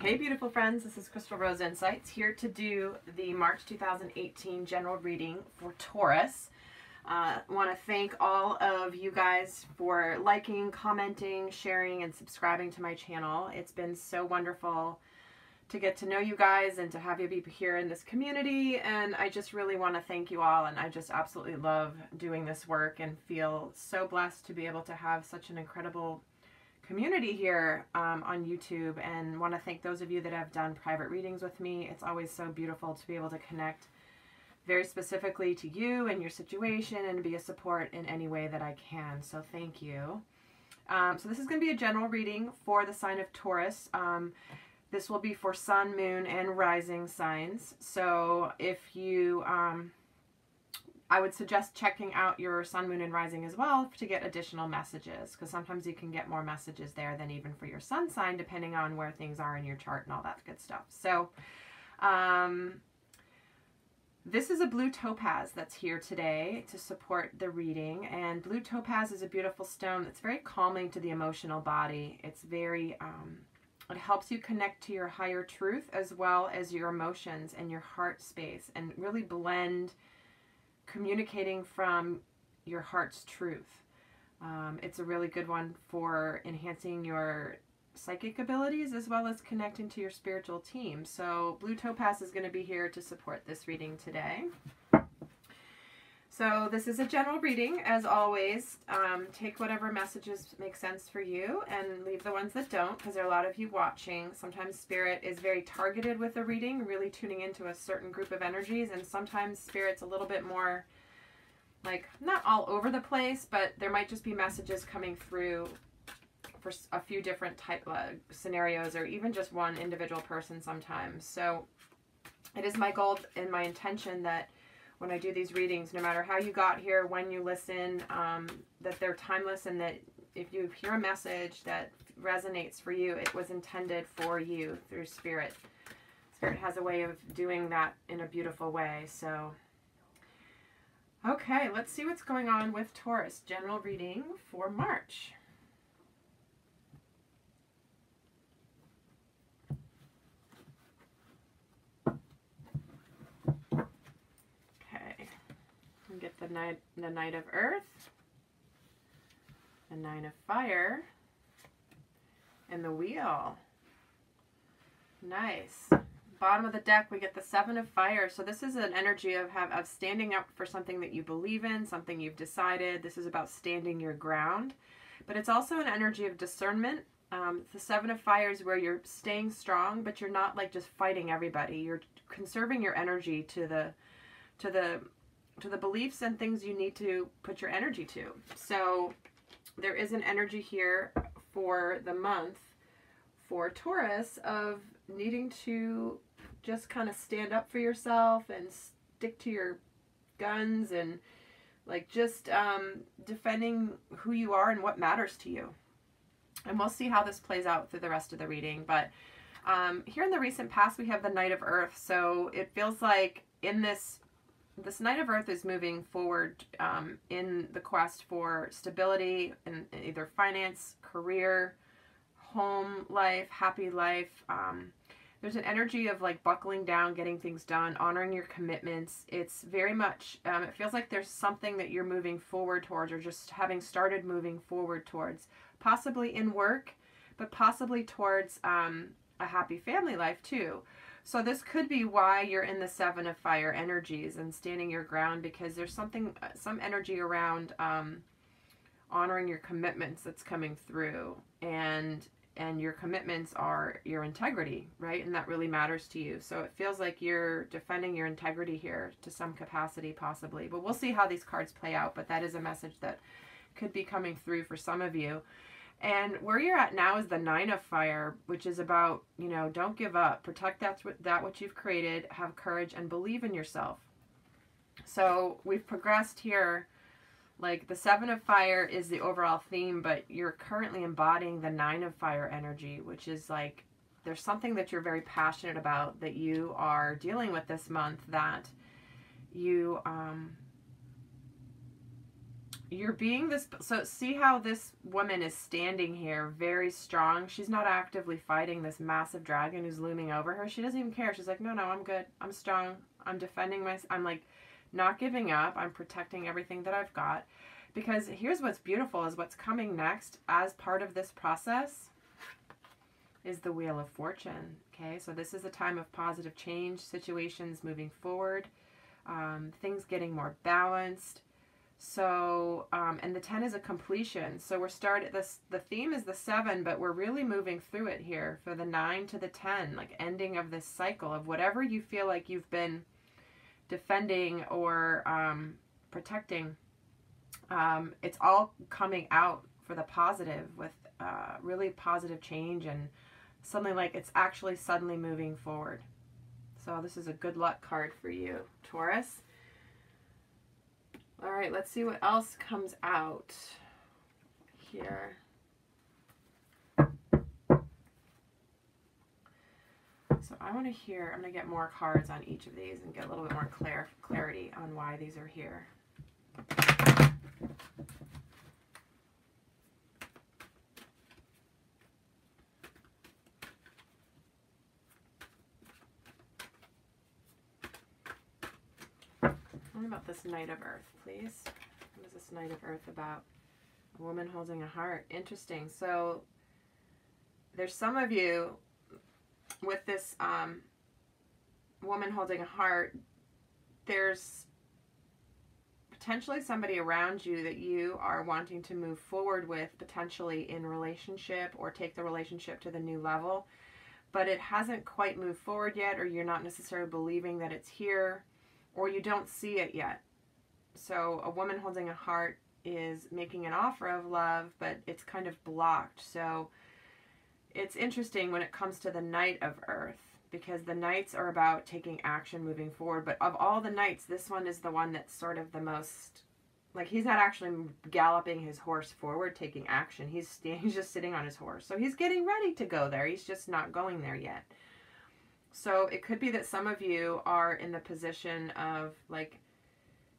Hey beautiful friends, this is Crystal Rose Insights here to do the March 2018 general reading for Taurus. I want to thank all of you guys for liking, commenting, sharing, and subscribing to my channel. It's been so wonderful to get to know you guys and to have you be here in this community, and I just really want to thank you all, and I just absolutely love doing this work and feel so blessed to be able to have such an incredible community here on YouTube, and want to thank those of you that have done private readings with me. It's always so beautiful to be able to connect very specifically to you and your situation and be a support in any way that I can. So thank you. So this is going to be a general reading for the sign of Taurus. This will be for sun, moon, and rising signs. So if you I would suggest checking out your sun, moon, and rising as well to get additional messages, because sometimes you can get more messages there than even for your sun sign, depending on where things are in your chart and all that good stuff. So this is a blue topaz that's here today to support the reading, and blue topaz is a beautiful stone that's very calming to the emotional body. It's very it helps you connect to your higher truth as well as your emotions and your heart space, and really blend communicating from your heart's truth. It's a really good one for enhancing your psychic abilities as well as connecting to your spiritual team. So blue topaz is going to be here to support this reading today. So this is a general reading, as always. Take whatever messages make sense for you and leave the ones that don't, because there are a lot of you watching. Sometimes Spirit is very targeted with the reading, really tuning into a certain group of energies, and sometimes Spirit's a little bit more, like, not all over the place, but there might just be messages coming through for a few different type of scenarios, or even just one individual person sometimes. So it is my goal and my intention that when I do these readings, no matter how you got here, when you listen, that they're timeless, and that if you hear a message that resonates for you, it was intended for you through Spirit. Spirit has a way of doing that in a beautiful way. So, okay, let's see what's going on with Taurus. General reading for March. Get the Knight of Earth, the Nine of Fire, and the Wheel. Nice. Bottom of the deck, we get the Seven of Fire. So this is an energy of standing up for something that you believe in, something you've decided. This is about standing your ground. But it's also an energy of discernment. The Seven of Fire is where you're staying strong, but you're not like just fighting everybody. You're conserving your energy to the beliefs and things you need to put your energy to. So there is an energy here for the month for Taurus of needing to just kind of stand up for yourself and stick to your guns, and like just defending who you are and what matters to you. And we'll see how this plays out through the rest of the reading. But here in the recent past, we have the Knight of Earth. So it feels like in this Knight of Earth is moving forward in the quest for stability in either finance, career, home life, happy life. There's an energy of like buckling down, getting things done, honoring your commitments. It's very much, it feels like there's something that you're moving forward towards, or just having started moving forward towards, possibly in work, but possibly towards a happy family life too. So this could be why you're in the Seven of Fire energies and standing your ground, because there's some energy around honoring your commitments that's coming through, and your commitments are your integrity, right? And that really matters to you. So it feels like you're defending your integrity here to some capacity, possibly. But we'll see how these cards play out. But that is a message that could be coming through for some of you. And where you're at now is the Nine of Fire, which is about, you know, don't give up. Protect that what you've created. Have courage and believe in yourself. So we've progressed here. Like the Seven of Fire is the overall theme, but you're currently embodying the Nine of Fire energy, which is like there's something that you're very passionate about that you are dealing with this month, that you you're being this, so see how this woman is standing here very strong. She's not actively fighting this massive dragon who's looming over her. She doesn't even care. She's like, no, I'm good. I'm strong. I'm defending I'm like not giving up. I'm protecting everything that I've got. Because here's what's beautiful is what's coming next as part of this process is the Wheel of Fortune. Okay, so this is a time of positive change, situations moving forward, things getting more balanced. So, and the 10 is a completion. So we're the theme is the 7, but we're really moving through it here for the 9 to the 10, like ending of this cycle of whatever you feel like you've been defending or protecting. It's all coming out for the positive with really positive change and something like it's actually suddenly moving forward. So this is a good luck card for you, Taurus. All right, let's see what else comes out here. So I want to hear, I'm going to get more cards on each of these and get a little bit more clarity on why these are here. Tell me about this Knight of Earth, please. What is this Knight of Earth about? A woman holding a heart. Interesting. So there's some of you with this woman holding a heart. There's potentially somebody around you that you are wanting to move forward with, potentially in relationship or take the relationship to the new level. But it hasn't quite moved forward yet, or you're not necessarily believing that it's here, or you don't see it yet. So a woman holding a heart is making an offer of love, but it's kind of blocked. So it's interesting when it comes to the Knight of Earth, because the Knights are about taking action, moving forward. But of all the Knights, this one is the one that's sort of the most, like, he's not actually galloping his horse forward, taking action. He's just sitting on his horse. So he's getting ready to go there. He's just not going there yet. So it could be that some of you are in the position of, like,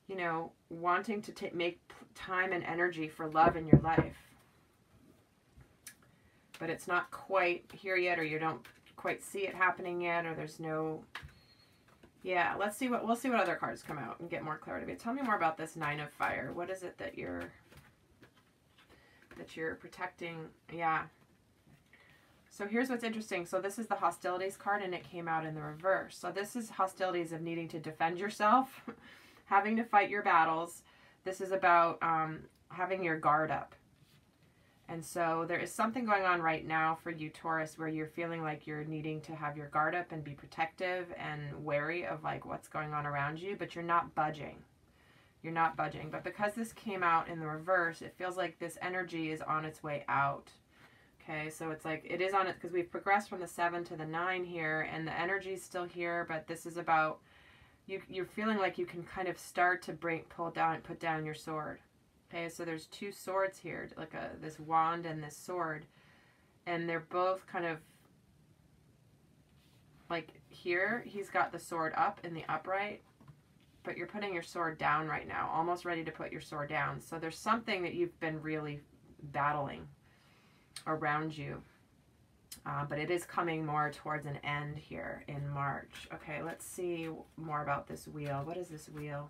you know, wanting to make time and energy for love in your life. But it's not quite here yet, or you don't quite see it happening yet, or there's no... Yeah, we'll see what other cards come out and get more clarity. But tell me more about this Nine of Fire. What is it that you're protecting? Yeah. So here's what's interesting. So this is the hostilities card, and it came out in the reverse. So this is hostilities of needing to defend yourself, having to fight your battles. This is about having your guard up. And so there is something going on right now for you, Taurus, where you're feeling like you're needing to have your guard up and be protective and wary of, like, what's going on around you, but you're not budging. You're not budging. But because this came out in the reverse, it feels like this energy is on its way out. Okay, so it's like it is on it because we've progressed from the 7 to the 9 here, and the energy is still here, but this is about you're feeling like you can kind of start to put down your sword. Okay, so there's two swords here, like this wand and this sword, and they're both kind of like here. He's got the sword up in the upright, but you're putting your sword down right now, almost ready to put your sword down. So there's something that you've been really battling around you, but it is coming more towards an end here in March. Okay, let's see more about this wheel. What is this wheel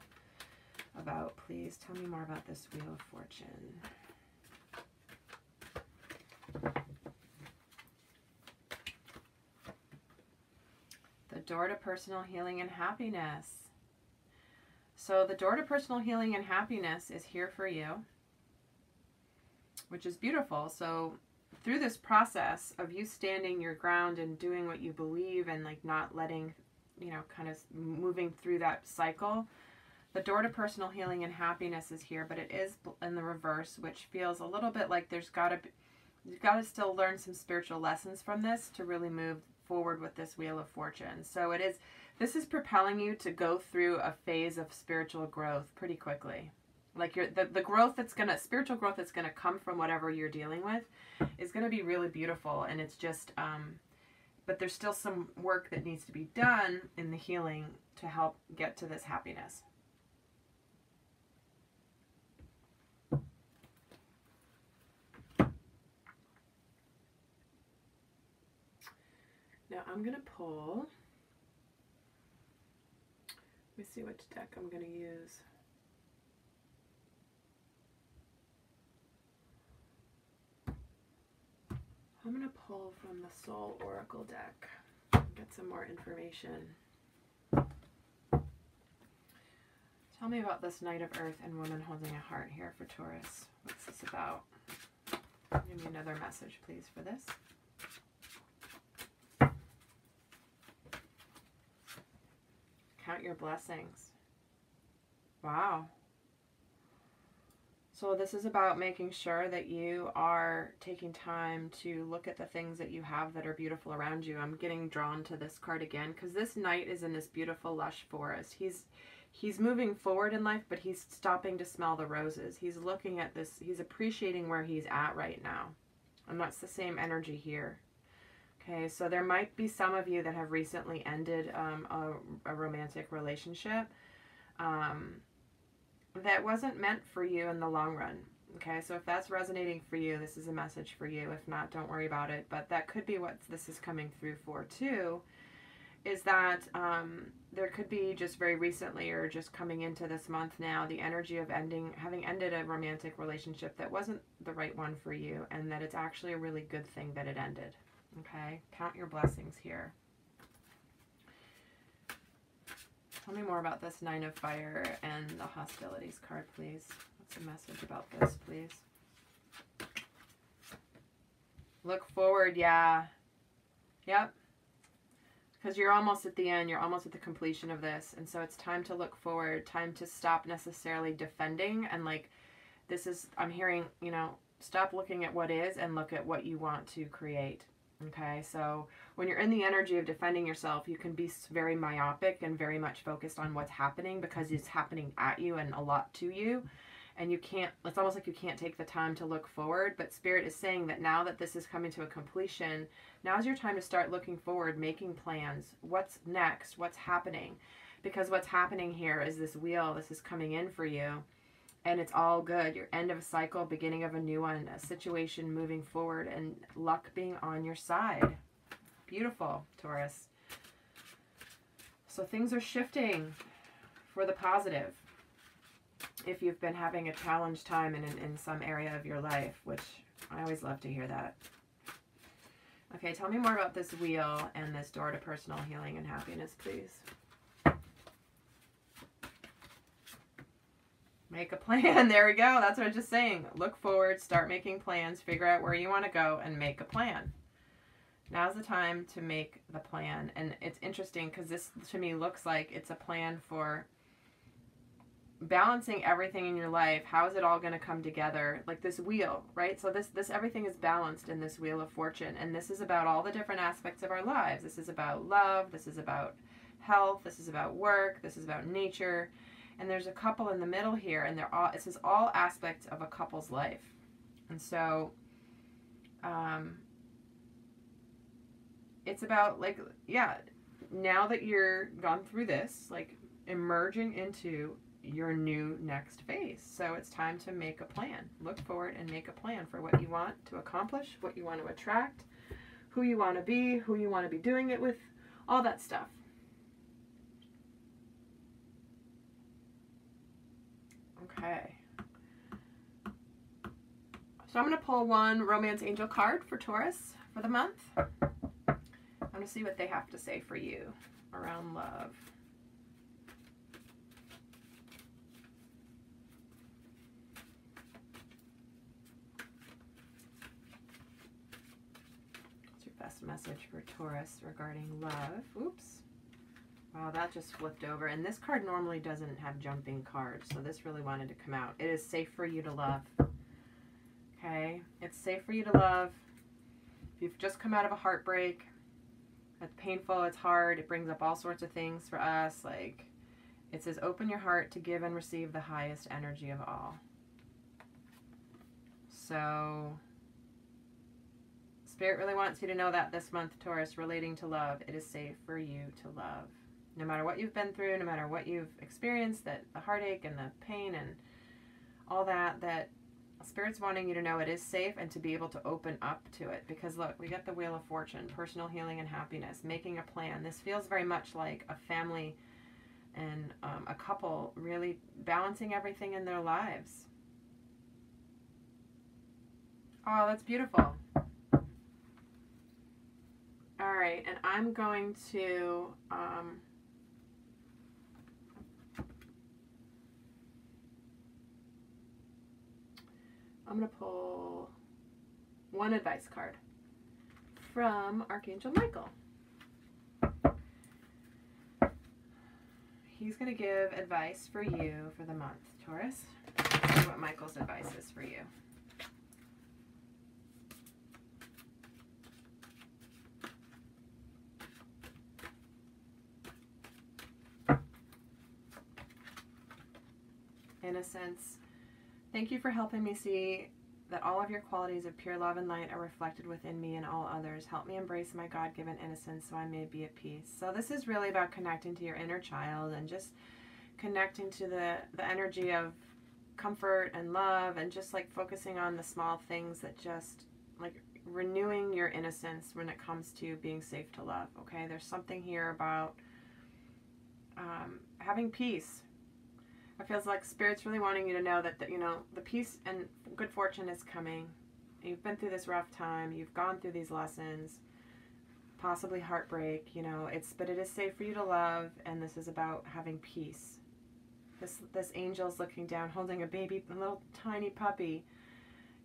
about, please? Tell me more about this Wheel of Fortune. The door to personal healing and happiness. So the door to personal healing and happiness is here for you, which is beautiful. So through this process of you standing your ground and doing what you believe and, like, not letting, you know, kind of moving through that cycle, the door to personal healing and happiness is here, but it is in the reverse, which feels a little bit like you've got to still learn some spiritual lessons from this to really move forward with this Wheel of Fortune. So this is propelling you to go through a phase of spiritual growth pretty quickly. Like the growth spiritual growth that's going to come from whatever you're dealing with is going to be really beautiful. And it's just, but there's still some work that needs to be done in the healing to help get to this happiness. Now I'm going to pull, let me see which deck I'm going to use. I'm going to pull from the Soul Oracle deck, get some more information. Tell me about this Knight of Earth and woman holding a heart here for Taurus. What's this about? Give me another message, please, for this. Count your blessings. Wow. So this is about making sure that you are taking time to look at the things that you have that are beautiful around you. I'm getting drawn to this card again because this knight is in this beautiful lush forest. He's moving forward in life, but he's stopping to smell the roses. He's looking at this. He's appreciating where he's at right now. And that's the same energy here. Okay, so there might be some of you that have recently ended a romantic relationship. That wasn't meant for you in the long run. Okay, so if that's resonating for you, this is a message for you. If not, don't worry about it. But that could be what this is coming through for too, is that there could be just very recently or just coming into this month now, the energy of having ended a romantic relationship that wasn't the right one for you, and that it's actually a really good thing that it ended. Okay, count your blessings here. Tell me more about this Nine of Fire and the Hostilities card, please. What's the message about this, please? Look forward, yeah. Yep. Because you're almost at the end. You're almost at the completion of this. And so it's time to look forward. Time to stop necessarily defending. And like, this is, I'm hearing, you know, stop looking at what is and look at what you want to create. Okay, so when you're in the energy of defending yourself, you can be very myopic and very much focused on what's happening because it's happening at you and a lot to you. And you can't, it's almost like you can't take the time to look forward. But Spirit is saying that now that this is coming to a completion, now's your time to start looking forward, making plans. What's next? What's happening? Because what's happening here is this wheel. This is coming in for you. And it's all good. Your end of a cycle, beginning of a new one, a situation moving forward, and luck being on your side. Beautiful, Taurus. So things are shifting for the positive. If you've been having a challenged time in some area of your life, which I always love to hear that. Okay, tell me more about this wheel and this door to personal healing and happiness, please. Make a plan. There we go. That's what I was just saying. Look forward, start making plans, figure out where you want to go, and make a plan. Now's the time to make the plan. And it's interesting because this, to me, looks like it's a plan for balancing everything in your life. How is it all going to come together? Like this wheel, right? So this everything is balanced in this wheel of fortune. And this is about all the different aspects of our lives. This is about love. This is about health. This is about work. This is about nature. And there's a couple in the middle here, and this is all aspects of a couple's life. And so it's about, like, yeah, now that you're gone through this, like, emerging into your new next phase. So it's time to make a plan. Look forward and make a plan for what you want to accomplish, what you want to attract, who you want to be doing it with, all that stuff. Okay. So I'm going to pull one Romance Angel card for Taurus for the month. I'm going to see what they have to say for you around love. What's your best message for Taurus regarding love? Oops. Wow, that just flipped over. And this card normally doesn't have jumping cards, so this really wanted to come out. It is safe for you to love. Okay? It's safe for you to love. If you've just come out of a heartbreak, it's painful, it's hard, it brings up all sorts of things for us. Like, it says, open your heart to give and receive the highest energy of all. So, Spirit really wants you to know that this month, Taurus, relating to love, it is safe for you to love. No matter what you've been through, no matter what you've experienced, that the heartache and the pain and all that, that Spirit's wanting you to know it is safe and to be able to open up to it. Because look, we get the Wheel of Fortune, personal healing and happiness, making a plan. This feels very much like a family and a couple really balancing everything in their lives. Oh, that's beautiful. All right, and I'm going to I'm going to pull one advice card from Archangel Michael. He's going to give advice for you for the month, Taurus. Let's see what Michael's advice is for you. Innocence. Thank you for helping me see that all of your qualities of pure love and light are reflected within me and all others. Help me embrace my God-given innocence so I may be at peace. So this is really about connecting to your inner child and just connecting to the energy of comfort and love, and just like focusing on the small things that just like renewing your innocence when it comes to being safe to love. Okay, there's something here about having peace. It feels like Spirit's really wanting you to know that, you know, the peace and good fortune is coming. You've been through this rough time. You've gone through these lessons, possibly heartbreak, you know, but it is safe for you to love, and this is about having peace. This angel's looking down, holding a baby, a little tiny puppy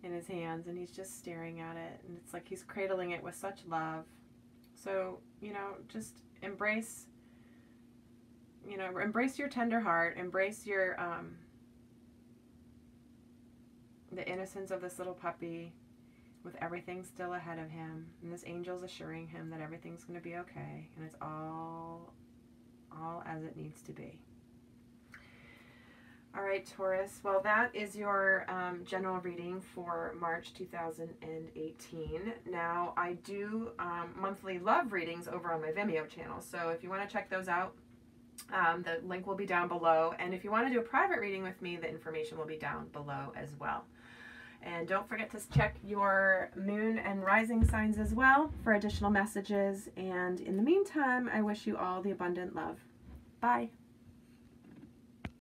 in his hands, and he's just staring at it, and it's like he's cradling it with such love. So, you know, just embrace your tender heart, embrace your, the innocence of this little puppy with everything still ahead of him. And this angel's assuring him that everything's going to be okay. And it's all as it needs to be. All right, Taurus. Well, that is your general reading for March 2018. Now, I do monthly love readings over on my Vimeo channel. So if you want to check those out, the link will be down below, and if you want to do a private reading with me, the information will be down below as well. And don't forget to check your moon and rising signs as well for additional messages, and in the meantime, I wish you all the abundant love. Bye.